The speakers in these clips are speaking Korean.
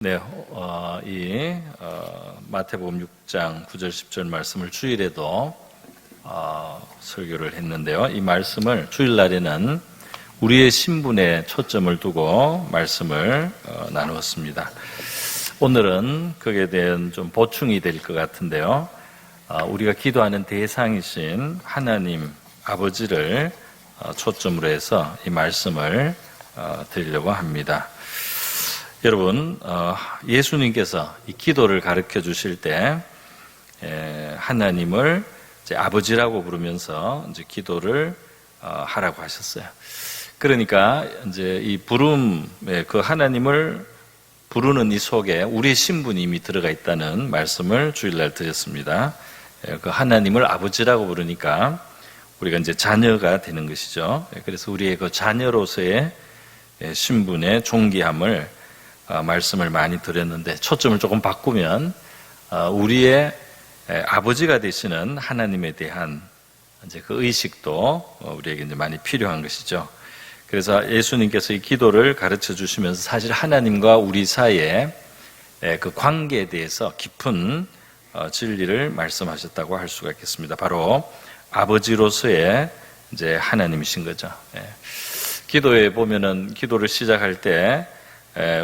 네, 마태복음 6장 9절 10절 말씀을 주일에도 설교를 했는데요. 이 말씀을 주일날에는 우리의 신분에 초점을 두고 말씀을 나누었습니다. 오늘은 거기에 대한 좀 보충이 될 것 같은데요. 우리가 기도하는 대상이신 하나님 아버지를 초점으로 해서 이 말씀을 드리려고 합니다. 여러분, 예수님께서 이 기도를 가르쳐 주실 때 하나님을 이제 아버지라고 부르면서 이제 기도를 하라고 하셨어요. 그러니까 이제 이 부름에 그 하나님을 부르는 이 속에 우리의 신분이 이미 들어가 있다는 말씀을 주일날 드렸습니다. 그 하나님을 아버지라고 부르니까 우리가 이제 자녀가 되는 것이죠. 그래서 우리의 그 자녀로서의 신분의 존귀함을 말씀을 많이 드렸는데 초점을 조금 바꾸면 우리의 아버지가 되시는 하나님에 대한 이제 그 의식도 우리에게 이제 많이 필요한 것이죠. 그래서 예수님께서 이 기도를 가르쳐 주시면서 사실 하나님과 우리 사이의 그 관계에 대해서 깊은 진리를 말씀하셨다고 할 수가 있겠습니다. 바로 아버지로서의 이제 하나님이신 거죠. 기도에 보면은 기도를 시작할 때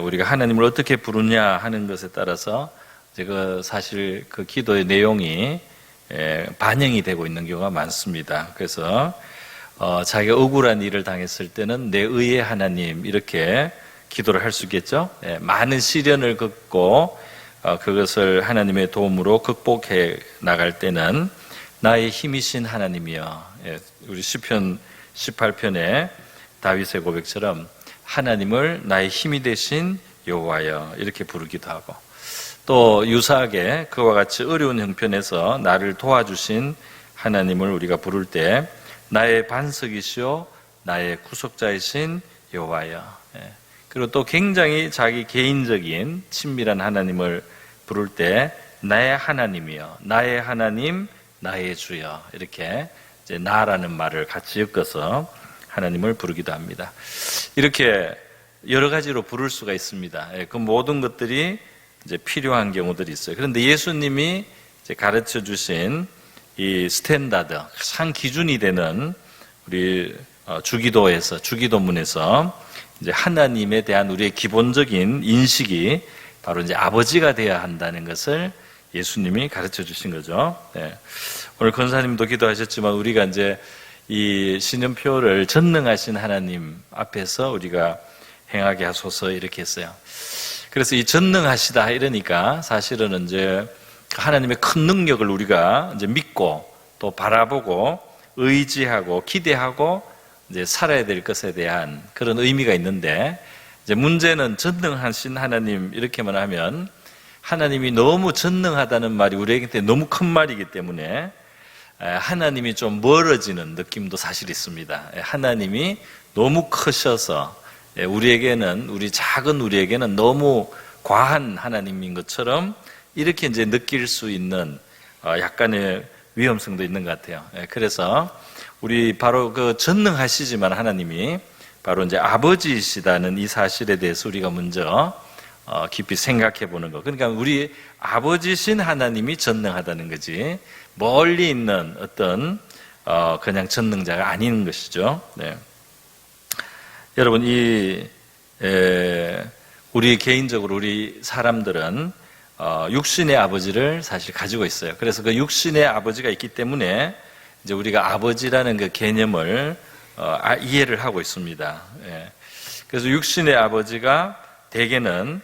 우리가 하나님을 어떻게 부르냐 하는 것에 따라서 사실 그 기도의 내용이 반영이 되고 있는 경우가 많습니다. 그래서 자기가 억울한 일을 당했을 때는 내 의의 하나님 이렇게 기도를 할 수 있겠죠. 많은 시련을 겪고 그것을 하나님의 도움으로 극복해 나갈 때는 나의 힘이신 하나님이여. 우리 시편 18편에 다윗의 고백처럼 하나님을 나의 힘이 되신 여호와여 이렇게 부르기도 하고, 또 유사하게 그와 같이 어려운 형편에서 나를 도와주신 하나님을 우리가 부를 때 나의 반석이시오 나의 구속자이신 여호와여. 그리고 또 굉장히 자기 개인적인 친밀한 하나님을 부를 때 나의 하나님이여 나의 하나님 나의 주여 이렇게 이제 나라는 말을 같이 엮어서 하나님을 부르기도 합니다. 이렇게 여러 가지로 부를 수가 있습니다. 그 모든 것들이 이제 필요한 경우들이 있어요. 그런데 예수님이 이제 가르쳐 주신 이 스탠다드, 상 기준이 되는 우리 주기도문에서 이제 하나님에 대한 우리의 기본적인 인식이 바로 이제 아버지가 되어야 한다는 것을 예수님이 가르쳐 주신 거죠. 오늘 권사님도 기도하셨지만 우리가 이제 이 신년표를 전능하신 하나님 앞에서 우리가 행하게 하소서 이렇게 했어요. 그래서 이 전능하시다 이러니까 사실은 이제 하나님의 큰 능력을 우리가 이제 믿고 또 바라보고 의지하고 기대하고 이제 살아야 될 것에 대한 그런 의미가 있는데, 이제 문제는 전능하신 하나님 이렇게만 하면 하나님이 너무 전능하다는 말이 우리에게 너무 큰 말이기 때문에 하나님이 좀 멀어지는 느낌도 사실 있습니다. 하나님이 너무 크셔서 우리에게는, 우리 작은 우리에게는 너무 과한 하나님인 것처럼 이렇게 이제 느낄 수 있는 약간의 위험성도 있는 것 같아요. 그래서 우리 바로 그 전능하시지만 하나님이 바로 이제 아버지이시다는 이 사실에 대해서 우리가 먼저 깊이 생각해 보는 거. 그러니까 우리 아버지신 하나님이 전능하다는 거지 멀리 있는 어떤 그냥 전능자가 아닌 것이죠. 여러분, 우리 개인적으로 우리 사람들은 육신의 아버지를 사실 가지고 있어요. 그래서 그 육신의 아버지가 있기 때문에 이제 우리가 아버지라는 그 개념을 이해를 하고 있습니다. 그래서 육신의 아버지가 대개는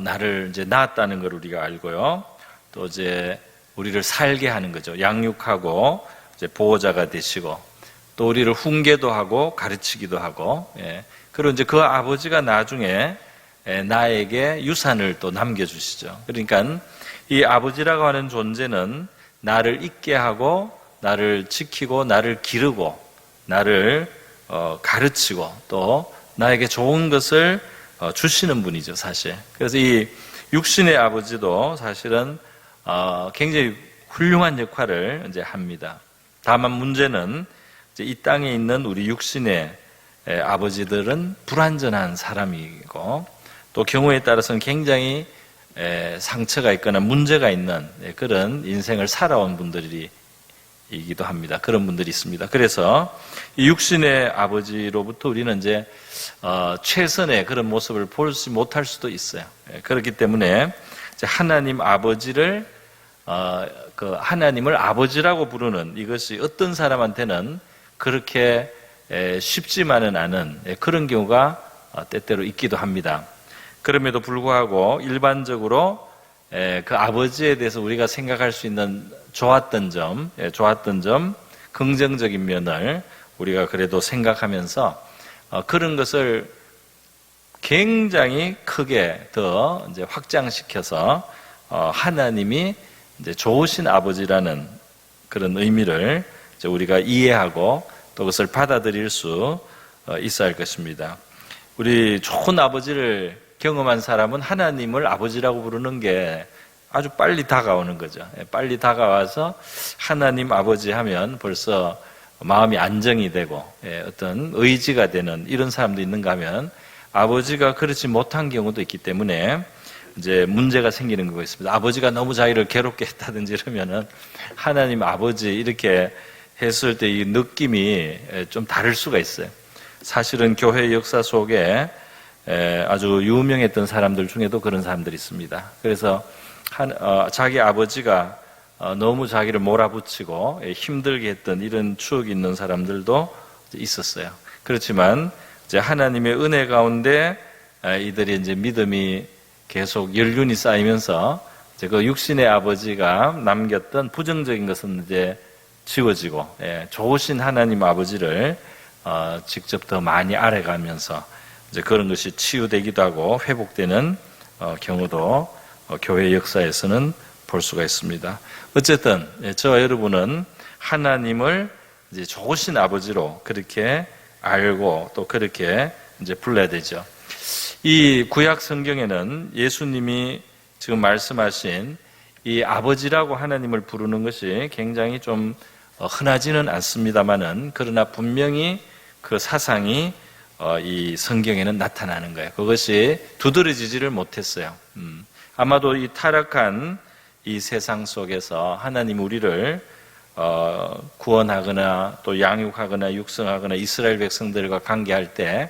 나를 이제 낳았다는 걸 우리가 알고요. 또 이제 우리를 살게 하는 거죠. 양육하고 이제 보호자가 되시고, 또 우리를 훈계도 하고 가르치기도 하고, 그리고 이제 그 아버지가 나중에 나에게 유산을 또 남겨주시죠. 그러니까 이 아버지라고 하는 존재는 나를 있게 하고, 나를 지키고, 나를 기르고, 나를 가르치고, 또 나에게 좋은 것을 주시는 분이죠, 사실. 그래서 이 육신의 아버지도 사실은 굉장히 훌륭한 역할을 이제 합니다. 다만 문제는 이제 이 땅에 있는 우리 육신의 아버지들은 불완전한 사람이고, 또 경우에 따라서는 굉장히 상처가 있거나 문제가 있는 그런 인생을 살아온 분들이기도 합니다. 그런 분들이 있습니다. 그래서 이 육신의 아버지로부터 우리는 이제 최선의 그런 모습을 보지 못할 수도 있어요. 그렇기 때문에 이제 하나님 아버지를 그 하나님을 아버지라고 부르는 이것이 어떤 사람한테는 그렇게 쉽지만은 않은 그런 경우가 때때로 있기도 합니다. 그럼에도 불구하고 일반적으로 그 아버지에 대해서 우리가 생각할 수 있는 좋았던 점, 긍정적인 면을 우리가 그래도 생각하면서 그런 것을 굉장히 크게 더 이제 확장시켜서 하나님이 이제 좋으신 아버지라는 그런 의미를 이제 우리가 이해하고 또 그것을 받아들일 수 있어야 할 것입니다. 우리 좋은 아버지를 경험한 사람은 하나님을 아버지라고 부르는 게 아주 빨리 다가오는 거죠. 빨리 다가와서 하나님 아버지 하면 벌써 마음이 안정이 되고 어떤 의지가 되는 이런 사람도 있는가 하면 아버지가 그렇지 못한 경우도 있기 때문에 이제 문제가 생기는 거가 있습니다. 아버지가 너무 자기를 괴롭게 했다든지 이러면은 하나님 아버지 이렇게 했을 때 이 느낌이 좀 다를 수가 있어요. 사실은 교회 역사 속에 아주 유명했던 사람들 중에도 그런 사람들이 있습니다. 그래서 자기 아버지가 너무 자기를 몰아붙이고 힘들게 했던 이런 추억이 있는 사람들도 있었어요. 그렇지만 이제 하나님의 은혜 가운데 이들이 이제 믿음이 계속 연륜이 쌓이면서 이제 그 육신의 아버지가 남겼던 부정적인 것은 이제 지워지고 좋으신 하나님 아버지를 직접 더 많이 알아가면서 이제 그런 것이 치유되기도 하고 회복되는 경우도 교회 역사에서는 볼 수가 있습니다. 어쨌든 저와 여러분은 하나님을 이제 좋으신 아버지로 그렇게 알고 또 그렇게 이제 불러야 되죠. 이 구약 성경에는 예수님이 지금 말씀하신 이 아버지라고 하나님을 부르는 것이 굉장히 좀 흔하지는 않습니다만은 그러나 분명히 그 사상이 이 성경에는 나타나는 거예요. 그것이 두드러지지를 못했어요. 아마도 이 타락한 이 세상 속에서 하나님 우리를 구원하거나 또 양육하거나 육성하거나 이스라엘 백성들과 관계할 때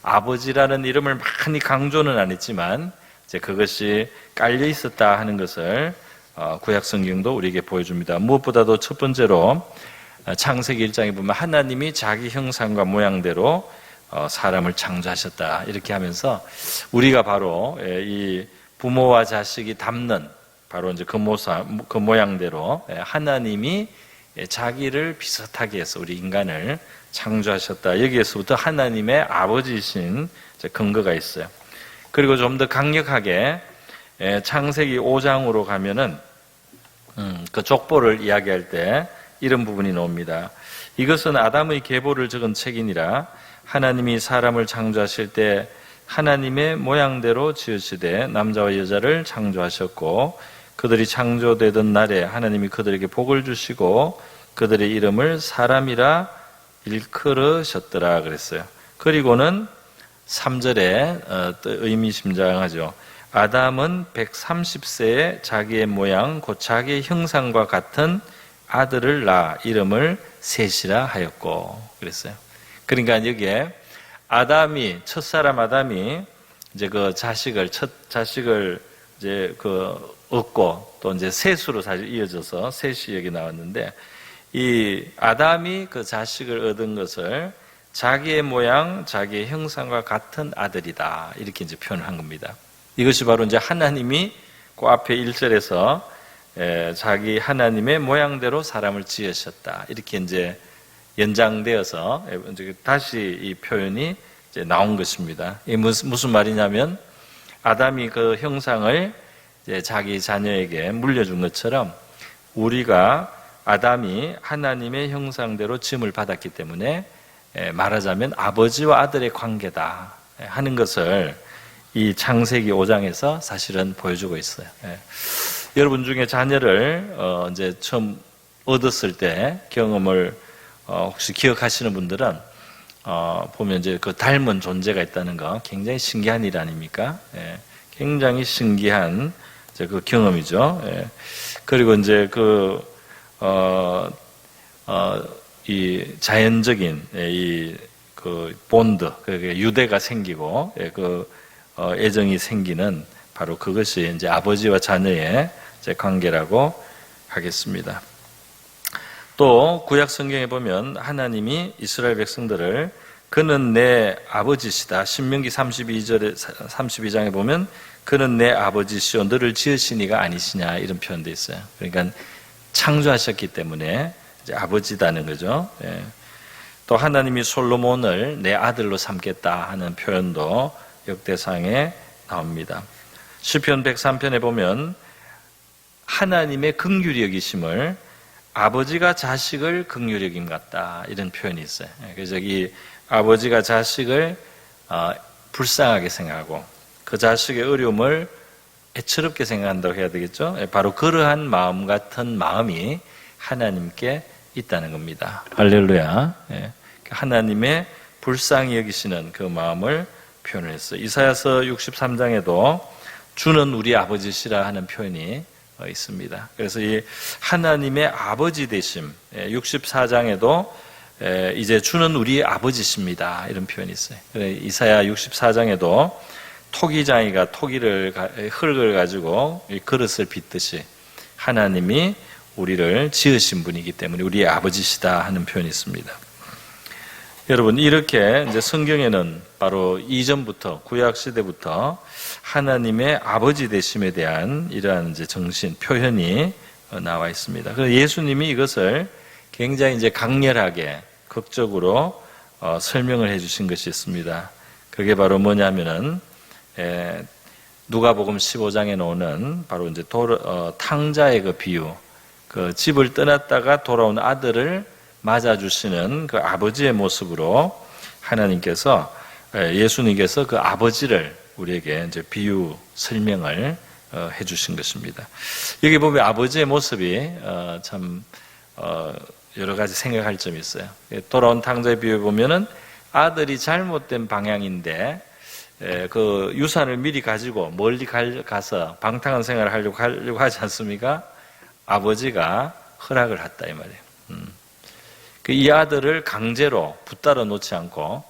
아버지라는 이름을 많이 강조는 안 했지만 이제 그것이 깔려 있었다 하는 것을 구약 성경도 우리에게 보여줍니다. 무엇보다도 첫 번째로 창세기 1장에 보면 하나님이 자기 형상과 모양대로 사람을 창조하셨다 이렇게 하면서 우리가 바로 이 부모와 자식이 닮는 바로 이제 그 모양대로 하나님이 자기를 비슷하게 해서 우리 인간을 창조하셨다. 여기에서부터 하나님의 아버지이신 근거가 있어요. 그리고 좀 더 강력하게 창세기 5장으로 가면은 그 족보를 이야기할 때 이런 부분이 나옵니다. 이것은 아담의 계보를 적은 책이니라. 하나님이 사람을 창조하실 때 하나님의 모양대로 지으시되 남자와 여자를 창조하셨고 그들이 창조되던 날에 하나님이 그들에게 복을 주시고 그들의 이름을 사람이라 일컬으셨더라 그랬어요. 그리고는 3절에 의미심장하죠. 아담은 130세에 자기의 모양 곧 자기의 형상과 같은 아들을 낳아 이름을 셋이라 하였고 그랬어요. 그러니까 여기에 첫사람 아담이 이제 그 첫 자식을 이제 얻고 또 이제 셋으로 사실 이어져서 셋이 여기 나왔는데 이 아담이 그 자식을 얻은 것을 자기의 모양, 자기의 형상과 같은 아들이다. 이렇게 이제 표현을 한 겁니다. 이것이 바로 이제 하나님이 그 앞에 1절에서 자기 하나님의 모양대로 사람을 지으셨다. 이렇게 이제 연장되어서 다시 이 표현이 이제 나온 것입니다. 이게 무슨 말이냐면 아담이 그 형상을 이제 자기 자녀에게 물려준 것처럼 우리가 아담이 하나님의 형상대로 지음을 받았기 때문에 말하자면 아버지와 아들의 관계다 하는 것을 이 창세기 5장에서 사실은 보여주고 있어요. 여러분 중에 자녀를 이제 처음 얻었을 때 경험을 혹시 기억하시는 분들은 보면 이제 그 닮은 존재가 있다는 거 굉장히 신기한 일 아닙니까? 예, 굉장히 신기한 이제 그 경험이죠. 예. 그리고 이제 이 자연적인 그 본드, 그게 유대가 생기고 애정이 생기는 바로 그것이 이제 아버지와 자녀의 이제 관계라고 하겠습니다. 또 구약 성경에 보면 하나님이 이스라엘 백성들을 그는 내 아버지시다. 신명기 32장에 보면 그는 내 아버지시오 너를 지으시니가 아니시냐 이런 표현도 있어요. 그러니까 창조하셨기 때문에 이제 아버지다는 거죠. 예. 또 하나님이 솔로몬을 내 아들로 삼겠다 하는 표현도 역대상에 나옵니다. 시편 103편에 보면 하나님의 긍휼히 여기심을 아버지가 자식을 긍휼히 여김 같다 이런 표현이 있어요. 그래서 이 아버지가 자식을 불쌍하게 생각하고 그 자식의 어려움을 애처롭게 생각한다고 해야 되겠죠. 바로 그러한 마음 같은 마음이 하나님께 있다는 겁니다. 할렐루야. 하나님의 불쌍히 여기시는 그 마음을 표현을 했어요. 이사야서 63장에도 주는 우리 아버지시라 하는 표현이 있습니다. 그래서 이 하나님의 아버지 되심, 64장에도 이제 주는 우리 아버지십니다 이런 표현이 있어요. 이사야 64장에도 토기장이가 흙을 가지고 그릇을 빚듯이 하나님이 우리를 지으신 분이기 때문에 우리의 아버지시다 하는 표현이 있습니다. 여러분, 이렇게 이제 성경에는 바로 이전부터 구약 시대부터 하나님의 아버지 되심에 대한 이러한 이제 정신 표현이 나와 있습니다. 그래서 예수님이 이것을 굉장히 이제 강렬하게 극적으로 설명을 해주신 것이 있습니다. 그게 바로 뭐냐면은 누가복음 15장에 나오는 바로 이제 탕자의 그 비유, 그 집을 떠났다가 돌아온 아들을 맞아주시는 그 아버지의 모습으로 하나님께서 예수님께서 그 아버지를 우리에게 이제 비유 설명을 해주신 것입니다. 여기 보면 아버지의 모습이 참 여러 가지 생각할 점이 있어요. 돌아온 탕자의 비유에 보면은 아들이 잘못된 방향인데 그 유산을 미리 가지고 멀리 가서 방탕한 생활을 하려고 하지 않습니까? 아버지가 허락을 했다 이 말이에요. 이 아들을 강제로 붙들어 놓지 않고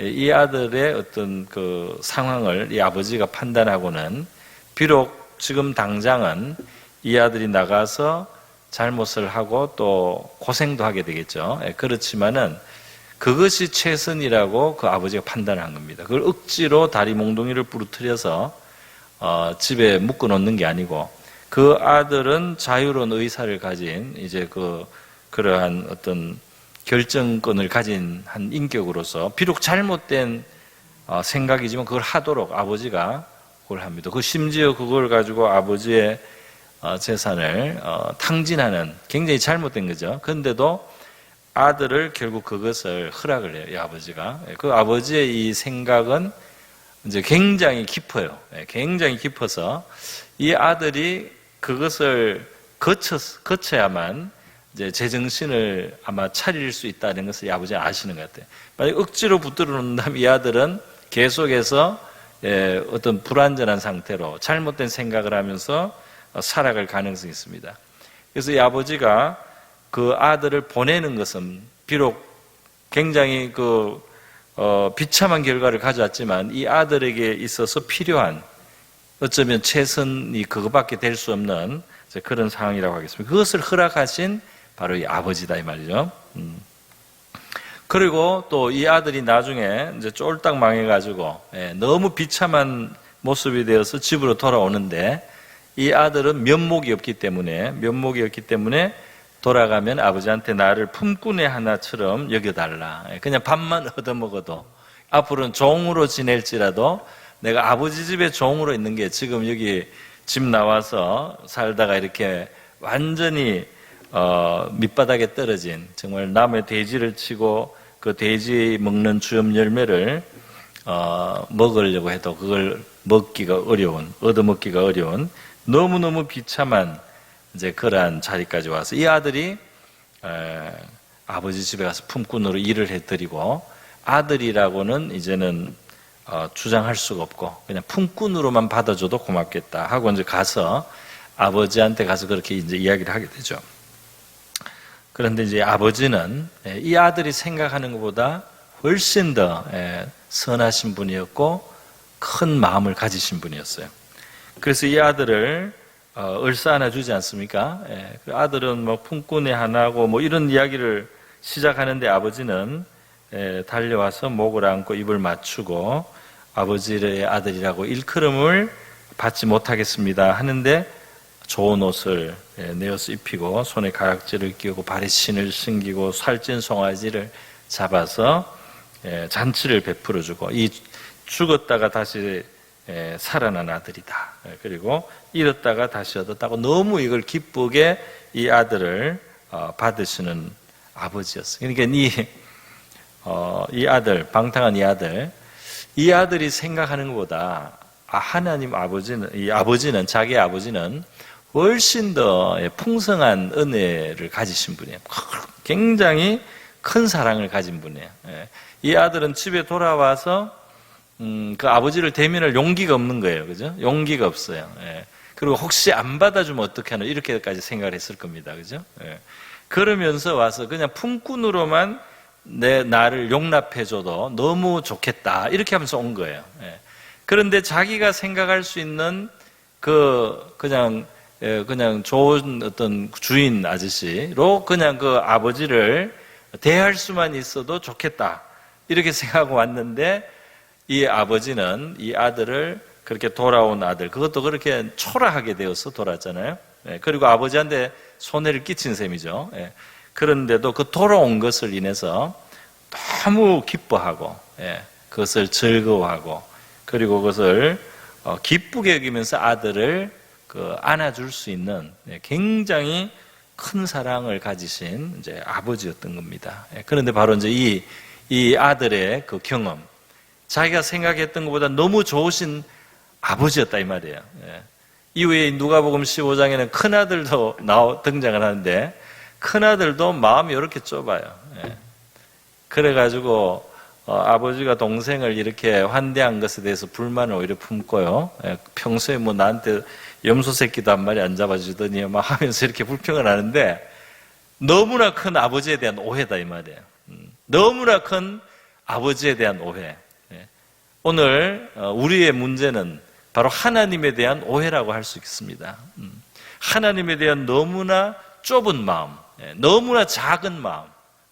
이 아들의 어떤 그 상황을 이 아버지가 판단하고는 비록 지금 당장은 이 아들이 나가서 잘못을 하고 또 고생도 하게 되겠죠. 그렇지만은 그것이 최선이라고 그 아버지가 판단한 겁니다. 그걸 억지로 다리 몽둥이를 부러뜨려서 집에 묶어 놓는 게 아니고 그 아들은 자유로운 의사를 가진 이제 그러한 어떤 결정권을 가진 한 인격으로서 비록 잘못된 생각이지만 그걸 하도록 아버지가 그걸 합니다. 심지어 그걸 가지고 아버지의 재산을 탕진하는 굉장히 잘못된 거죠. 그런데도 아들을 결국 그것을 허락을 해요. 이 아버지가. 그 아버지의 이 생각은 이제 굉장히 깊어요. 굉장히 깊어서 이 아들이 그것을 거쳐야만 이제 제정신을 아마 차릴 수 있다는 것을 이 아버지가 아시는 것 같아요. 만약 억지로 붙들어 놓는다면 이 아들은 계속해서 어떤 불완전한 상태로 잘못된 생각을 하면서 살아갈 가능성이 있습니다. 그래서 이 아버지가 그 아들을 보내는 것은 비록 굉장히 비참한 결과를 가져왔지만 이 아들에게 있어서 필요한 어쩌면 최선이 그것밖에 될 수 없는 그런 상황이라고 하겠습니다. 그것을 허락하신 바로 이 아버지다 이 말이죠. 그리고 또 이 아들이 나중에 이제 쫄딱 망해가지고 너무 비참한 모습이 되어서 집으로 돌아오는데 이 아들은 면목이 없기 때문에 돌아가면 아버지한테 나를 품꾼의 하나처럼 여겨달라. 그냥 밥만 얻어먹어도 앞으로는 종으로 지낼지라도 내가 아버지 집에 종으로 있는 게 지금 여기 집 나와서 살다가 이렇게 완전히 밑바닥에 떨어진 정말 남의 돼지를 치고 그 돼지 먹는 주염 열매를 먹으려고 해도 그걸 얻어먹기가 어려운 너무너무 비참한 이제 그러한 자리까지 와서 이 아들이 아버지 집에 가서 품꾼으로 일을 해드리고 아들이라고는 이제는 주장할 수가 없고 그냥 품꾼으로만 받아줘도 고맙겠다 하고 이제 가서 아버지한테 가서 그렇게 이제 이야기를 하게 되죠. 그런데 이제 아버지는 이 아들이 생각하는 것보다 훨씬 더 선하신 분이었고 큰 마음을 가지신 분이었어요. 그래서 이 아들을 을사 하나 주지 않습니까? 그 아들은 뭐 품꾼의 하나고 뭐 이런 이야기를 시작하는데 아버지는 달려와서 목을 안고 입을 맞추고 아버지의 아들이라고 일컬음을 받지 못하겠습니다 하는데 좋은 옷을 내어서 입히고 손에 가락지를 끼우고 발에 신을 신기고 살찐 송아지를 잡아서 잔치를 베풀어주고 이 죽었다가 다시 살아난 아들이다. 그리고 잃었다가 다시 얻었다고 너무 이걸 기쁘게 이 아들을 받으시는 아버지였어요. 그러니까 이 아들, 방탕한 이 아들이 생각하는 것보다 하나님 아버지는 자기 아버지는 훨씬 더 풍성한 은혜를 가지신 분이에요. 굉장히 큰 사랑을 가진 분이에요. 이 아들은 집에 돌아와서 그 아버지를 대면할 용기가 없는 거예요. 그죠? 용기가 없어요. 그리고 혹시 안 받아주면 어떻게 하나 이렇게까지 생각을 했을 겁니다. 그죠? 그러면서 와서 그냥 품꾼으로만 나를 용납해줘도 너무 좋겠다. 이렇게 하면서 온 거예요. 그런데 자기가 생각할 수 있는 그냥 좋은 어떤 주인 아저씨로 그냥 그 아버지를 대할 수만 있어도 좋겠다. 이렇게 생각하고 왔는데 이 아버지는 이 아들을 그렇게 돌아온 아들, 그것도 그렇게 초라하게 되어서 돌아왔잖아요. 그리고 아버지한테 손해를 끼친 셈이죠. 그런데도 그 돌아온 것을 인해서 너무 기뻐하고, 그것을 즐거워하고, 그리고 그것을 기쁘게 여기면서 아들을 안아줄 수 있는 굉장히 큰 사랑을 가지신 이제 아버지였던 겁니다. 그런데 바로 이제 이 아들의 그 경험, 자기가 생각했던 것보다 너무 좋으신 아버지였다 이 말이에요. 이후에 누가복음 15장에는 큰아들도 등장을 하는데 큰아들도 마음이 이렇게 좁아요. 그래가지고 아버지가 동생을 이렇게 환대한 것에 대해서 불만을 오히려 품고요. 평소에 뭐 나한테 염소 새끼도 한 마리 안 잡아주더니 막 하면서 이렇게 불평을 하는데 너무나 큰 아버지에 대한 오해다 이 말이에요. 너무나 큰 아버지에 대한 오해. 오늘 우리의 문제는 바로 하나님에 대한 오해라고 할 수 있습니다. 하나님에 대한 너무나 좁은 마음, 너무나 작은 마음,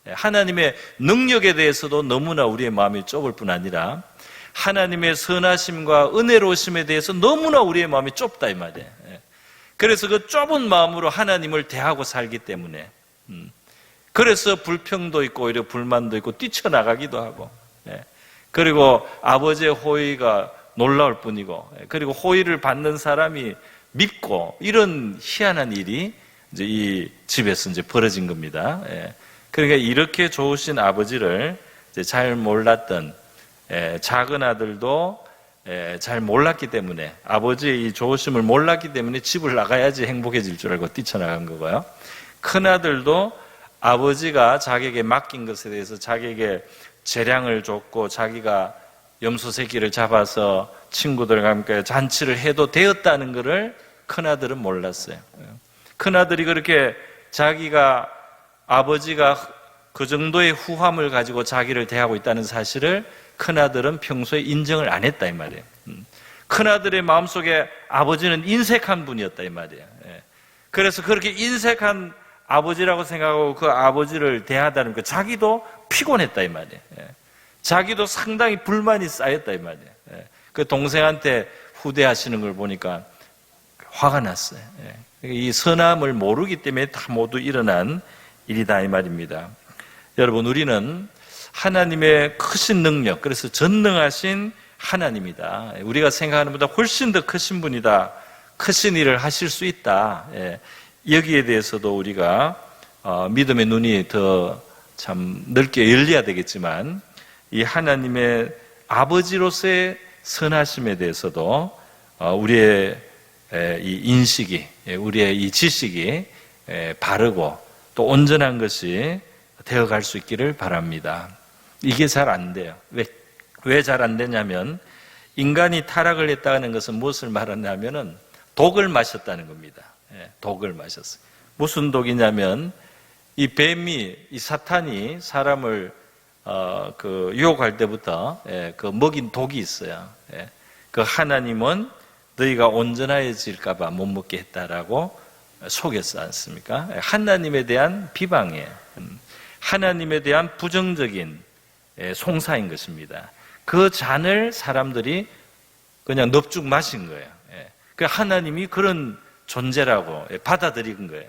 하나님의 능력에 대해서도 너무나 우리의 마음이 좁을 뿐 아니라 하나님의 선하심과 은혜로우심에 대해서 너무나 우리의 마음이 좁다 이 말이에요. 그래서 그 좁은 마음으로 하나님을 대하고 살기 때문에 그래서 불평도 있고 오히려 불만도 있고 뛰쳐나가기도 하고 그리고 아버지의 호의가 놀라울 뿐이고 그리고 호의를 받는 사람이 밉고 이런 희한한 일이 이제 이 집에서 이제 벌어진 겁니다. 그러니까 이렇게 좋으신 아버지를 이제 잘 몰랐던 작은 아들도 잘 몰랐기 때문에 아버지의 이 좋으심을 몰랐기 때문에 집을 나가야지 행복해질 줄 알고 뛰쳐나간 거고요. 큰 아들도 아버지가 자기에게 맡긴 것에 대해서 자기에게 재량을 줬고 자기가 염소 새끼를 잡아서 친구들과 함께 잔치를 해도 되었다는 것을 큰아들은 몰랐어요. 큰아들이 그렇게 자기가 아버지가 그 정도의 후함을 가지고 자기를 대하고 있다는 사실을 큰아들은 평소에 인정을 안 했다 이 말이에요. 큰아들의 마음속에 아버지는 인색한 분이었다 이 말이에요. 그래서 그렇게 인색한 아버지라고 생각하고 그 아버지를 대하다는 거 자기도 피곤했다 이 말이에요. 자기도 상당히 불만이 쌓였다 이 말이에요. 그 동생한테 후대하시는 걸 보니까 화가 났어요. 이 선함을 모르기 때문에 다 모두 일어난 일이다 이 말입니다. 여러분 우리는 하나님의 크신 능력, 그래서 전능하신 하나님이다. 우리가 생각하는 것보다 훨씬 더 크신 분이다. 크신 일을 하실 수 있다. 여기에 대해서도 우리가 믿음의 눈이 더 참 넓게 열려야 되겠지만 이 하나님의 아버지로서의 선하심에 대해서도 우리의 이 인식이, 우리의 이 지식이 바르고 또 온전한 것이 되어갈 수 있기를 바랍니다. 이게 잘 안 돼요. 왜 잘 안 되냐면 인간이 타락을 했다는 것은 무엇을 말하냐면은 독을 마셨다는 겁니다. 독을 마셨어요. 무슨 독이냐면 이 뱀이, 이 사탄이 사람을 유혹할 때부터 그 먹인 독이 있어요. 그 하나님은 너희가 온전해질까봐 못 먹게 했다라고 속였지 않습니까? 하나님에 대한 비방이에요. 하나님에 대한 부정적인 송사인 것입니다. 그 잔을 사람들이 그냥 넙죽 마신 거예요. 그 하나님이 그런 존재라고 받아들인 거예요.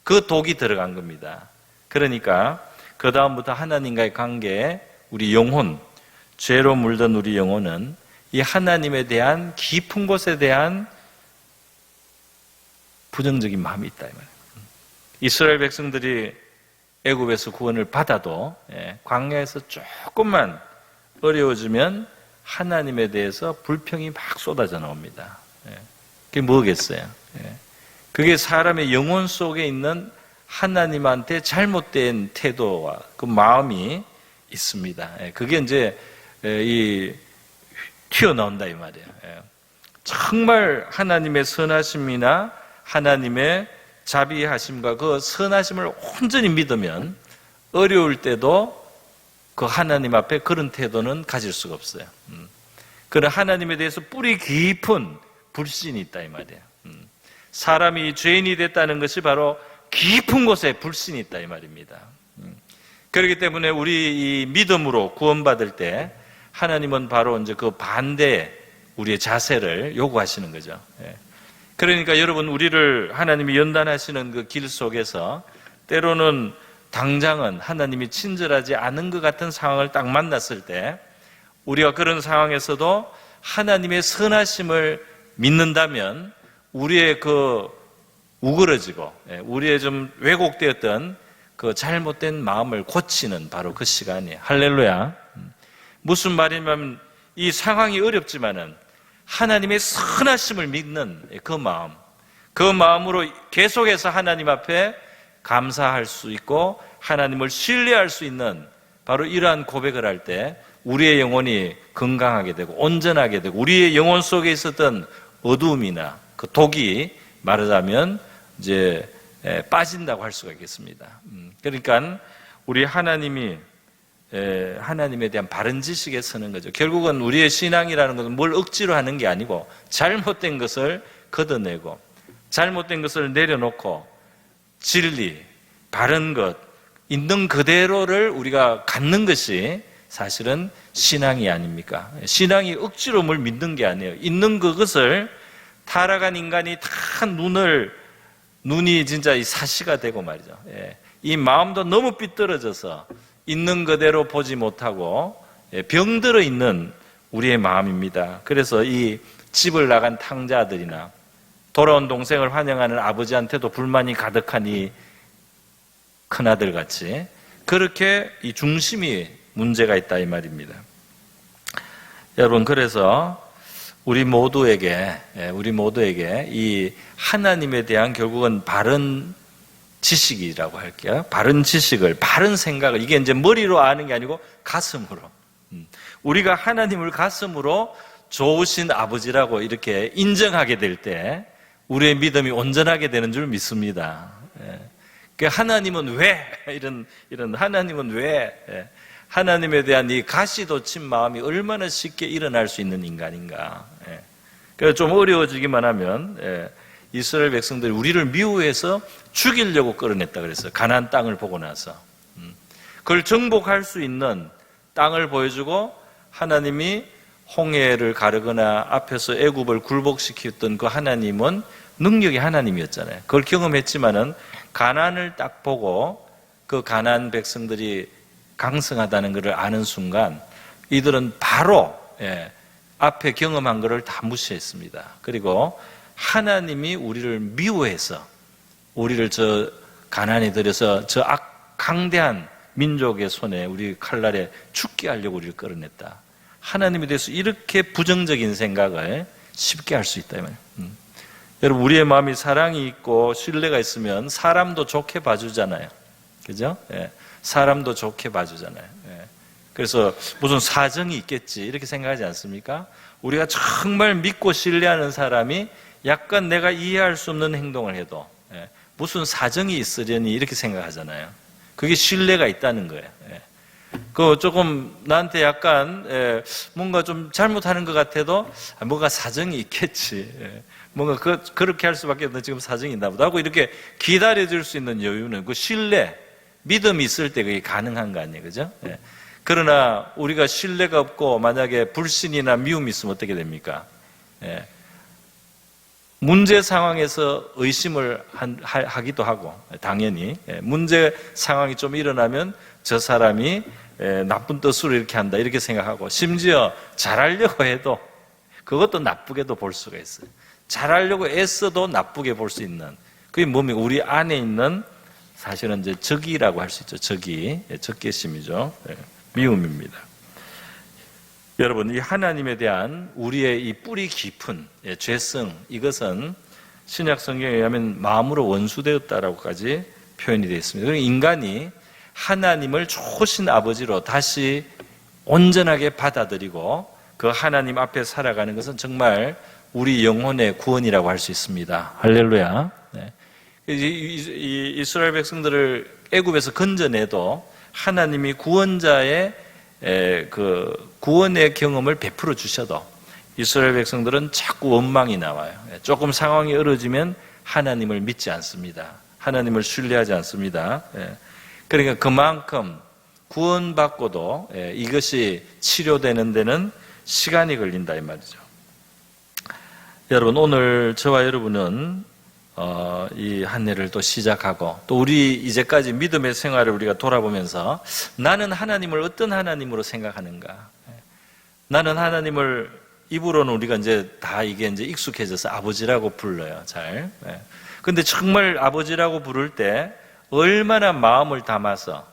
그 독이 들어간 겁니다. 그러니까 그 다음부터 하나님과의 관계에 우리 영혼, 죄로 물든 우리 영혼은 이 하나님에 대한 깊은 곳에 대한 부정적인 마음이 있다 이 말이에요. 이스라엘 백성들이 애굽에서 구원을 받아도 광야에서 조금만 어려워지면 하나님에 대해서 불평이 막 쏟아져 나옵니다. 그게 뭐겠어요? 그게 사람의 영혼 속에 있는 하나님한테 잘못된 태도와 그 마음이 있습니다. 그게 이제 튀어나온다 이 말이에요. 정말 하나님의 선하심이나 하나님의 자비하심과 그 선하심을 온전히 믿으면 어려울 때도 그 하나님 앞에 그런 태도는 가질 수가 없어요. 그런 하나님에 대해서 뿌리 깊은 불신이 있다 이 말이에요. 사람이 죄인이 됐다는 것이 바로 깊은 곳에 불신이 있다 이 말입니다. 그렇기 때문에 우리 이 믿음으로 구원받을 때 하나님은 바로 이제 그 반대 우리의 자세를 요구하시는 거죠. 그러니까 여러분 우리를 하나님이 연단하시는 그 길 속에서 때로는 당장은 하나님이 친절하지 않은 것 같은 상황을 딱 만났을 때 우리가 그런 상황에서도 하나님의 선하심을 믿는다면 우리의 그 우그러지고 우리의 좀 왜곡되었던 그 잘못된 마음을 고치는 바로 그 시간이에요. 할렐루야. 무슨 말이냐면 이 상황이 어렵지만은 하나님의 선하심을 믿는 그 마음, 그 마음으로 계속해서 하나님 앞에 감사할 수 있고 하나님을 신뢰할 수 있는 바로 이러한 고백을 할 때 우리의 영혼이 건강하게 되고 온전하게 되고 우리의 영혼 속에 있었던 어두움이나 그 독이 말하자면 이제 빠진다고 할 수가 있겠습니다. 그러니까 우리 하나님에 대한 바른 지식에 서는 거죠. 결국은 우리의 신앙이라는 것은 뭘 억지로 하는 게 아니고 잘못된 것을 걷어내고 잘못된 것을 내려놓고 진리, 바른 것, 있는 그대로를 우리가 갖는 것이 사실은 신앙이 아닙니까? 신앙이 억지로 뭘 믿는 게 아니에요. 있는 그것을 타락한 인간이 다 눈이 진짜 이 사시가 되고 말이죠. 이 마음도 너무 삐뚤어져서 있는 그대로 보지 못하고 병들어 있는 우리의 마음입니다. 그래서 이 집을 나간 탕자들이나 돌아온 동생을 환영하는 아버지한테도 불만이 가득한 이 큰아들 같이 그렇게 이 중심이 문제가 있다 이 말입니다. 여러분 그래서 우리 모두에게 이 하나님에 대한 결국은 바른 지식이라고 할게요. 바른 지식을, 바른 생각을 이게 이제 머리로 아는 게 아니고 가슴으로 우리가 하나님을 가슴으로 좋으신 아버지라고 이렇게 인정하게 될 때 우리의 믿음이 온전하게 되는 줄 믿습니다. 하나님은 왜 이런 하나님은 왜 하나님에 대한 이 가시돋친 마음이 얼마나 쉽게 일어날 수 있는 인간인가. 그래서 좀 어려워지기만 하면 이스라엘 백성들이 우리를 미워해서 죽이려고 끌어냈다 그랬어요. 가나안 땅을 보고 나서 그걸 정복할 수 있는 땅을 보여주고 하나님이 홍해를 가르거나 앞에서 애굽을 굴복시켰던 그 하나님은 능력의 하나님이었잖아요. 그걸 경험했지만은 가나안을 딱 보고 그 가나안 백성들이 강성하다는 것을 아는 순간 이들은 바로 앞에 경험한 것을 다 무시했습니다. 그리고 하나님이 우리를 미워해서 우리를 저 가나안에 들여서 저 강대한 민족의 손에 우리 칼날에 죽게 하려고 우리를 끌어냈다. 하나님에 대해서 이렇게 부정적인 생각을 쉽게 할 수 있다. 여러분 우리의 마음이 사랑이 있고 신뢰가 있으면 사람도 좋게 봐주잖아요. 그죠? 사람도 좋게 봐주잖아요. 그래서 무슨 사정이 있겠지 이렇게 생각하지 않습니까? 우리가 정말 믿고 신뢰하는 사람이 약간 내가 이해할 수 없는 행동을 해도 무슨 사정이 있으려니 이렇게 생각하잖아요. 그게 신뢰가 있다는 거예요. 그 조금 나한테 약간 뭔가 좀 잘못하는 것 같아도 뭔가 사정이 있겠지. 뭔가 그렇게 할 수밖에 없는 지금 사정이 있나 보다 하고 이렇게 기다려줄 수 있는 여유는 그 신뢰, 믿음이 있을 때 그게 가능한 거 아니에요, 그죠? 그러나 우리가 신뢰가 없고 만약에 불신이나 미움이 있으면 어떻게 됩니까? 문제 상황에서 의심을 하기도 하고 당연히 문제 상황이 좀 일어나면 저 사람이 나쁜 뜻으로 이렇게 한다 이렇게 생각하고 심지어 잘하려고 해도 그것도 나쁘게도 볼 수가 있어요. 잘하려고 애써도 나쁘게 볼 수 있는 그게 뭡니까? 우리 안에 있는 사실은 이제 적이라고 할 수 있죠. 적개심이죠. 미움입니다. 여러분, 이 하나님에 대한 우리의 이 뿌리 깊은 죄성, 이것은 신약 성경에 의하면 마음으로 원수되었다라고까지 표현이 되어 있습니다. 그러니까 인간이 하나님을 좋으신 아버지로 다시 온전하게 받아들이고 그 하나님 앞에 살아가는 것은 정말 우리 영혼의 구원이라고 할 수 있습니다. 할렐루야. 이 이스라엘 백성들을 애굽에서 건져내도 하나님이 구원자의 그 구원의 경험을 베풀어 주셔도 이스라엘 백성들은 자꾸 원망이 나와요. 조금 상황이 어려지면 하나님을 믿지 않습니다. 하나님을 신뢰하지 않습니다. 그러니까 그만큼 구원받고도 이것이 치료되는 데는 시간이 걸린다 이 말이죠. 여러분, 오늘 저와 여러분은 이 한 해를 또 시작하고 또 우리 이제까지 믿음의 생활을 우리가 돌아보면서 나는 하나님을 어떤 하나님으로 생각하는가? 나는 하나님을 입으로는 우리가 이제 다 이게 이제 익숙해져서 아버지라고 불러요. 잘. 근데 정말 아버지라고 부를 때 얼마나 마음을 담아서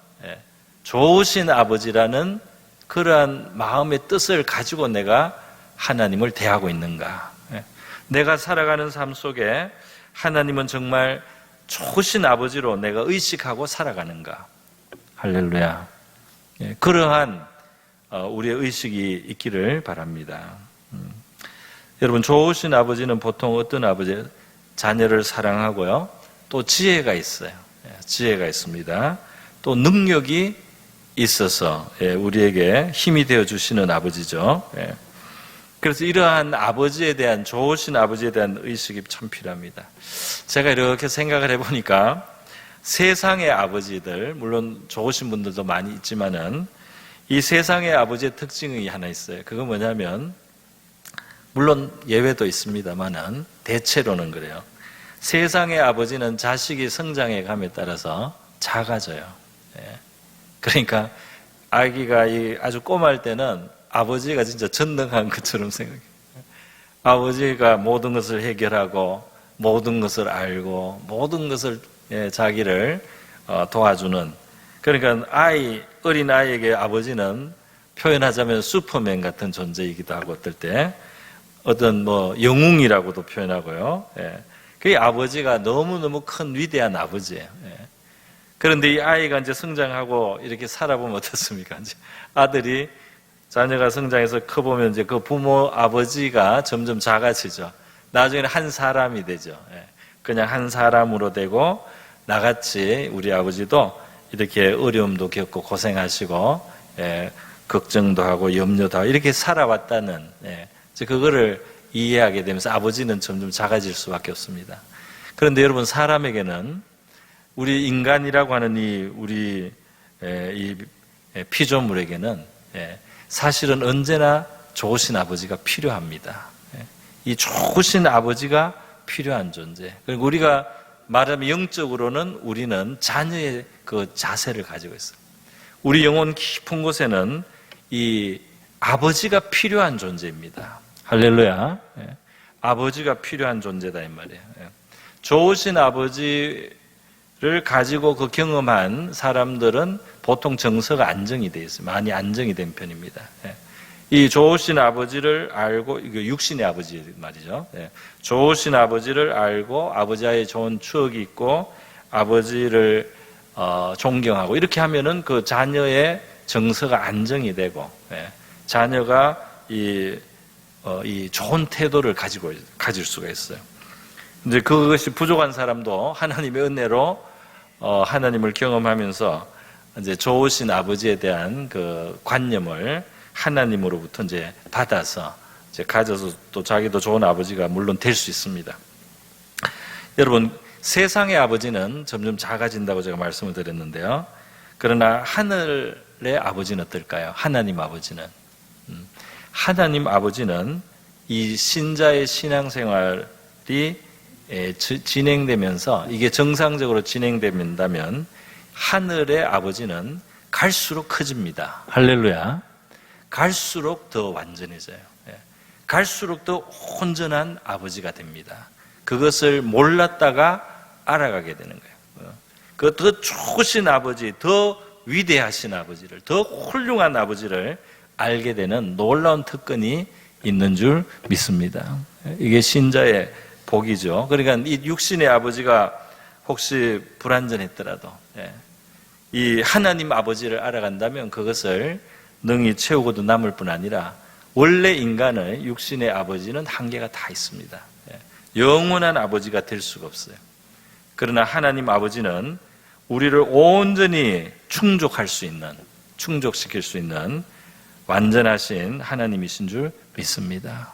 좋으신 아버지라는 그러한 마음의 뜻을 가지고 내가 하나님을 대하고 있는가? 내가 살아가는 삶 속에 하나님은 정말 좋으신 아버지로 내가 의식하고 살아가는가? 할렐루야. 그러한 우리의 의식이 있기를 바랍니다. 여러분, 좋으신 아버지는 보통 어떤 아버지? 자녀를 사랑하고요. 또 지혜가 있어요. 지혜가 있습니다. 또 능력이 있어서 우리에게 힘이 되어 주시는 아버지죠. 그래서 이러한 아버지에 대한, 좋으신 아버지에 대한 의식이 참 필요합니다. 제가 이렇게 생각을 해보니까 세상의 아버지들, 물론 좋으신 분들도 많이 있지만은 이 세상의 아버지의 특징이 하나 있어요. 그건 뭐냐면, 물론 예외도 있습니다만은 대체로는 그래요. 세상의 아버지는 자식이 성장해 감에 따라서 작아져요. 그러니까 아기가 아주 꼬마일 때는 아버지가 진짜 전능한 것처럼 생각해요. 아버지가 모든 것을 해결하고 모든 것을 알고 모든 것을 자기를 도와주는, 그러니까 어린 아이에게 아버지는 표현하자면 슈퍼맨 같은 존재이기도 하고 어떨 때 어떤 영웅이라고도 표현하고요. 그게 아버지가 너무너무 큰 위대한 아버지예요. 그런데 이 아이가 이제 성장하고 이렇게 살아보면 어떻습니까? 이제 아들이 자녀가 성장해서 커보면 이제 그 부모 아버지가 점점 작아지죠. 나중에는 한 사람이 되죠. 그냥 한 사람으로 되고 나같이 우리 아버지도 이렇게 어려움도 겪고 고생하시고 걱정도 하고 염려도 하고 이렇게 살아왔다는 그거를 이해하게 되면서 아버지는 점점 작아질 수밖에 없습니다. 그런데 여러분, 사람에게는 우리 인간이라고 하는 이 피조물에게는 사실은 언제나 좋으신 아버지가 필요합니다. 이 좋으신 아버지가 필요한 존재. 그리고 우리가 말하면 영적으로는 우리는 자녀의 그 자세를 가지고 있어요. 우리 영혼 깊은 곳에는 이 아버지가 필요한 존재입니다. 할렐루야. 아버지가 필요한 존재다 이 말이에요. 좋으신 아버지를 가지고 그 경험한 사람들은 보통 정서가 안정이 되어 있어요. 많이 안정이 된 편입니다. 이 좋으신 아버지를 알고, 이거 육신의 아버지 말이죠. 좋으신 아버지를 알고 아버지와의 좋은 추억이 있고 아버지를 존경하고 이렇게 하면은 그 자녀의 정서가 안정이 되고 자녀가 이 좋은 태도를 가질 수가 있어요. 이제 그것이 부족한 사람도 하나님의 은혜로 하나님을 경험하면서 이제 좋으신 아버지에 대한 그 관념을 하나님으로부터 이제 받아서 이제 가져서 또 자기도 좋은 아버지가 물론 될 수 있습니다. 여러분, 세상의 아버지는 점점 작아진다고 제가 말씀을 드렸는데요. 그러나 하늘의 아버지는 어떨까요? 하나님 아버지는. 하나님 아버지는 이 신자의 신앙생활이 진행되면서 이게 정상적으로 진행된다면 하늘의 아버지는 갈수록 커집니다. 할렐루야. 갈수록 더 완전해져요. 갈수록 더 온전한 아버지가 됩니다. 그것을 몰랐다가 알아가게 되는 거예요. 그 더 좋으신 아버지, 더 위대하신 아버지를, 더 훌륭한 아버지를 알게 되는 놀라운 특권이 있는 줄 믿습니다. 이게 신자의 복이죠. 그러니까 이 육신의 아버지가 혹시 불완전했더라도 이 하나님 아버지를 알아간다면 그것을 능히 채우고도 남을 뿐 아니라 원래 인간의 육신의 아버지는 한계가 다 있습니다. 영원한 아버지가 될 수가 없어요. 그러나 하나님 아버지는 우리를 온전히 충족시킬 수 있는 완전하신 하나님이신 줄 믿습니다.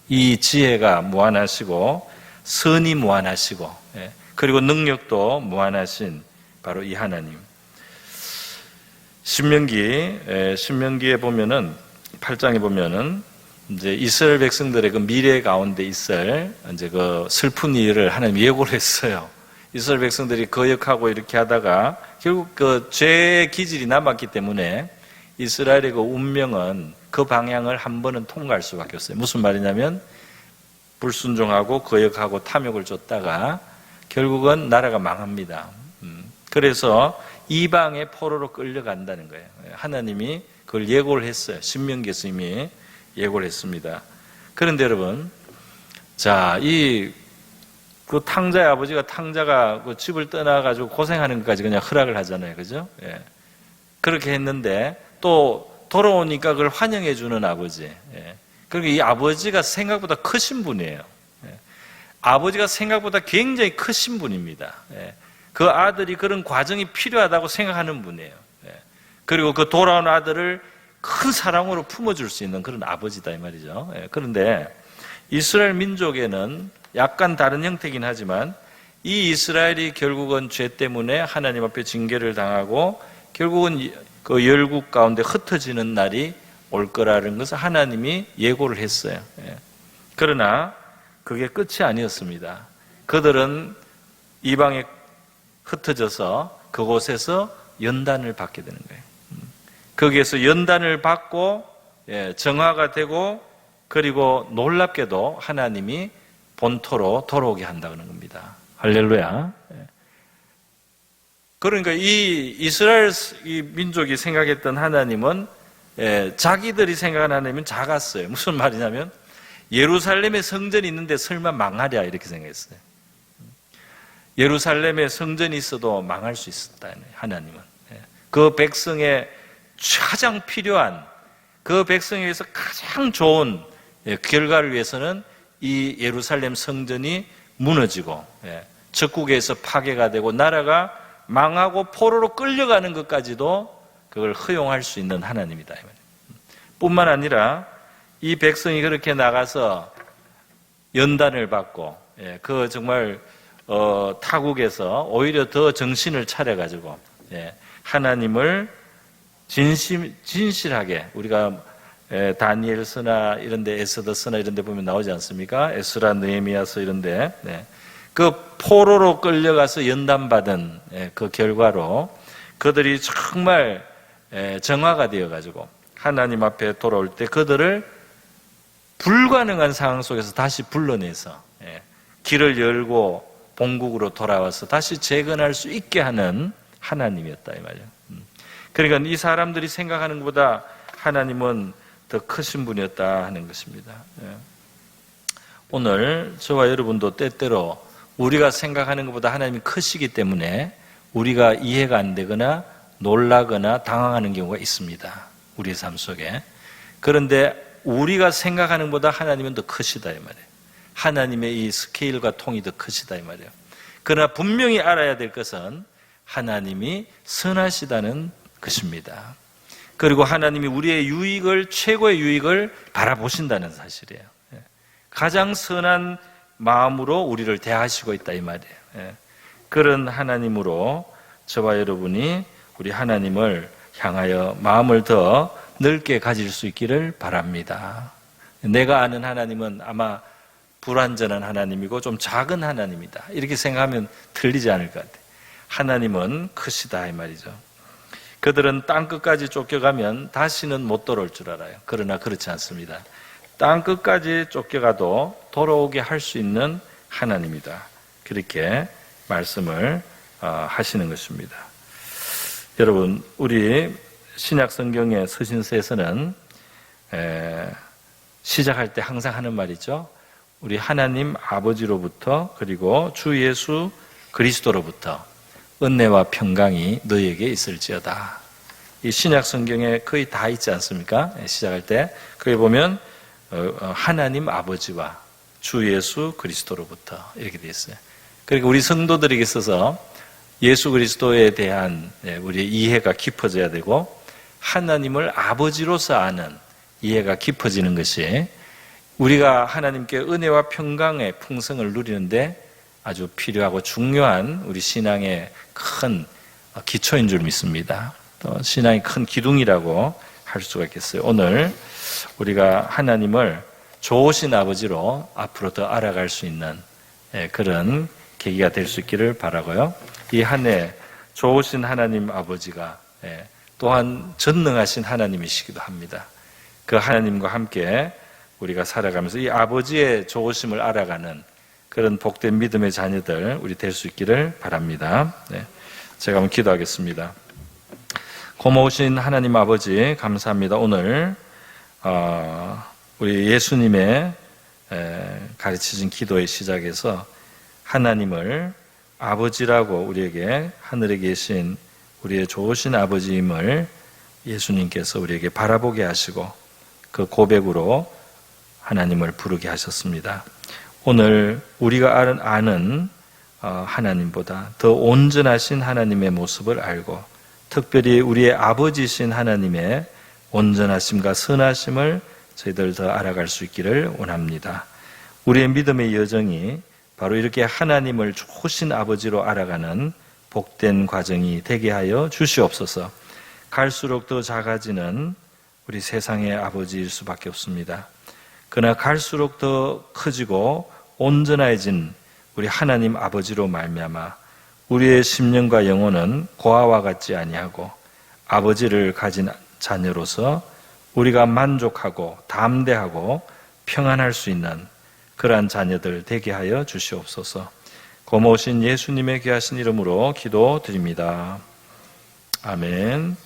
이 지혜가 무한하시고 선이 무한하시고 그리고 능력도 무한하신 바로 이 하나님. 신명기에 보면은 8장에 보면은 이제 이스라엘 백성들의 그 미래 가운데 있을 이제 그 슬픈 일을 하나님 예고를 했어요. 이스라엘 백성들이 거역하고 이렇게 하다가 결국 그 죄의 기질이 남았기 때문에 이스라엘의 그 운명은 그 방향을 한 번은 통과할 수밖에 없어요. 무슨 말이냐면 불순종하고 거역하고 탐욕을 줬다가 결국은 나라가 망합니다. 그래서 이방의 포로로 끌려간다는 거예요. 하나님이 그걸 예고를 했어요. 신명기에서 이미 예고를 했습니다. 그런데 여러분, 자, 그 탕자의 아버지가 탕자가 그 집을 떠나가지고 고생하는 것까지 그냥 허락을 하잖아요. 그죠? 그렇게 했는데 또 돌아오니까 그걸 환영해주는 아버지. 그리고 이 아버지가 생각보다 크신 분이에요. 아버지가 생각보다 굉장히 크신 분입니다. 그 아들이 그런 과정이 필요하다고 생각하는 분이에요. 그리고 그 돌아온 아들을 큰 사랑으로 품어줄 수 있는 그런 아버지다 이 말이죠. 그런데 이스라엘 민족에는 약간 다른 형태이긴 하지만 이 이스라엘이 결국은 죄 때문에 하나님 앞에 징계를 당하고 결국은 그 열국 가운데 흩어지는 날이 올 거라는 것을 하나님이 예고를 했어요. 그러나 그게 끝이 아니었습니다. 그들은 이방에 흩어져서 그곳에서 연단을 받게 되는 거예요. 거기에서 연단을 받고 정화가 되고 그리고 놀랍게도 하나님이 본토로 돌아오게 한다는 겁니다. 할렐루야. 그러니까 이 이스라엘 이 민족이 생각했던 하나님은 자기들이 생각하는 하나님은 작았어요. 무슨 말이냐면 예루살렘에 성전이 있는데 설마 망하랴 이렇게 생각했어요. 예루살렘에 성전이 있어도 망할 수 있었다. 하나님은 그 백성의 가장 필요한 그 백성에 위해서 가장 좋은 결과를 위해서는 이 예루살렘 성전이 무너지고 적국에서 파괴가 되고 나라가 망하고 포로로 끌려가는 것까지도 그걸 허용할 수 있는 하나님이다. 뿐만 아니라 이 백성이 그렇게 나가서 연단을 받고 그 정말 타국에서 오히려 더 정신을 차려가지고 하나님을 진실하게 우리가 다니엘서나 이런데 에스더서나 이런데 보면 나오지 않습니까? 에스라 느헤미야서 이런데 그 포로로 끌려가서 연단받은 그 결과로 그들이 정말 정화가 되어가지고 하나님 앞에 돌아올 때 그들을 불가능한 상황 속에서 다시 불러내서 길을 열고 본국으로 돌아와서 다시 재건할 수 있게 하는 하나님이었다 이 말이에요. 그러니까 이 사람들이 생각하는 것보다 하나님은 더 크신 분이었다 하는 것입니다. 오늘 저와 여러분도 때때로 우리가 생각하는 것보다 하나님이 크시기 때문에 우리가 이해가 안 되거나 놀라거나 당황하는 경우가 있습니다. 우리의 삶 속에. 그런데 우리가 생각하는 것보다 하나님은 더 크시다 이 말이에요. 하나님의 이 스케일과 통이 더 크시다 이 말이에요. 그러나 분명히 알아야 될 것은 하나님이 선하시다는 것입니다. 그리고 하나님이 우리의 유익을, 최고의 유익을 바라보신다는 사실이에요. 가장 선한 마음으로 우리를 대하시고 있다 이 말이에요. 그런 하나님으로 저와 여러분이 우리 하나님을 향하여 마음을 더 넓게 가질 수 있기를 바랍니다. 내가 아는 하나님은 아마 불완전한 하나님이고 좀 작은 하나님이다, 이렇게 생각하면 틀리지 않을 것 같아요. 하나님은 크시다 이 말이죠. 그들은 땅끝까지 쫓겨가면 다시는 못 돌아올 줄 알아요. 그러나 그렇지 않습니다. 땅끝까지 쫓겨가도 돌아오게 할 수 있는 하나님이다, 그렇게 말씀을 하시는 것입니다. 여러분, 우리 신약 성경의 서신서에서는 시작할 때 항상 하는 말이죠. 우리 하나님 아버지로부터 그리고 주 예수 그리스도로부터 은혜와 평강이 너희에게 있을지어다. 이 신약 성경에 거의 다 있지 않습니까? 시작할 때 거기 보면 하나님 아버지와 주 예수 그리스도로부터 이렇게 되어 있어요. 그러니까 우리 성도들에게 있어서 예수 그리스도에 대한 우리의 이해가 깊어져야 되고, 하나님을 아버지로서 아는 이해가 깊어지는 것이 우리가 하나님께 은혜와 평강의 풍성을 누리는데 아주 필요하고 중요한 우리 신앙의 큰 기초인 줄 믿습니다. 또 신앙의 큰 기둥이라고 할 수가 있겠어요. 오늘 우리가 하나님을 좋으신 아버지로 앞으로 더 알아갈 수 있는 그런 계기가 될 수 있기를 바라고요. 이 한 해 좋으신 하나님 아버지가 또한 전능하신 하나님이시기도 합니다. 그 하나님과 함께 우리가 살아가면서 이 아버지의 좋으심을 알아가는 그런 복된 믿음의 자녀들 우리 될 수 있기를 바랍니다. 제가 한번 기도하겠습니다. 고마우신 하나님 아버지, 감사합니다. 오늘 우리 예수님의 가르치신 기도의 시작에서 하나님을 아버지라고 우리에게 하늘에 계신 우리의 좋으신 아버지임을 예수님께서 우리에게 바라보게 하시고 그 고백으로 하나님을 부르게 하셨습니다. 오늘 우리가 아는 하나님보다 더 온전하신 하나님의 모습을 알고, 특별히 우리의 아버지이신 하나님의 온전하심과 선하심을 저희들 더 알아갈 수 있기를 원합니다. 우리의 믿음의 여정이 바로 이렇게 하나님을 좋으신 아버지로 알아가는 복된 과정이 되게 하여 주시옵소서. 갈수록 더 작아지는 우리 세상의 아버지일 수밖에 없습니다. 그러나 갈수록 더 커지고 온전해진 우리 하나님 아버지로 말미암아 우리의 심령과 영혼은 고아와 같지 아니하고 아버지를 가진 자녀로서 우리가 만족하고 담대하고 평안할 수 있는 그러한 자녀들 되게 하여 주시옵소서. 고마우신 예수님의 귀하신 이름으로 기도드립니다. 아멘.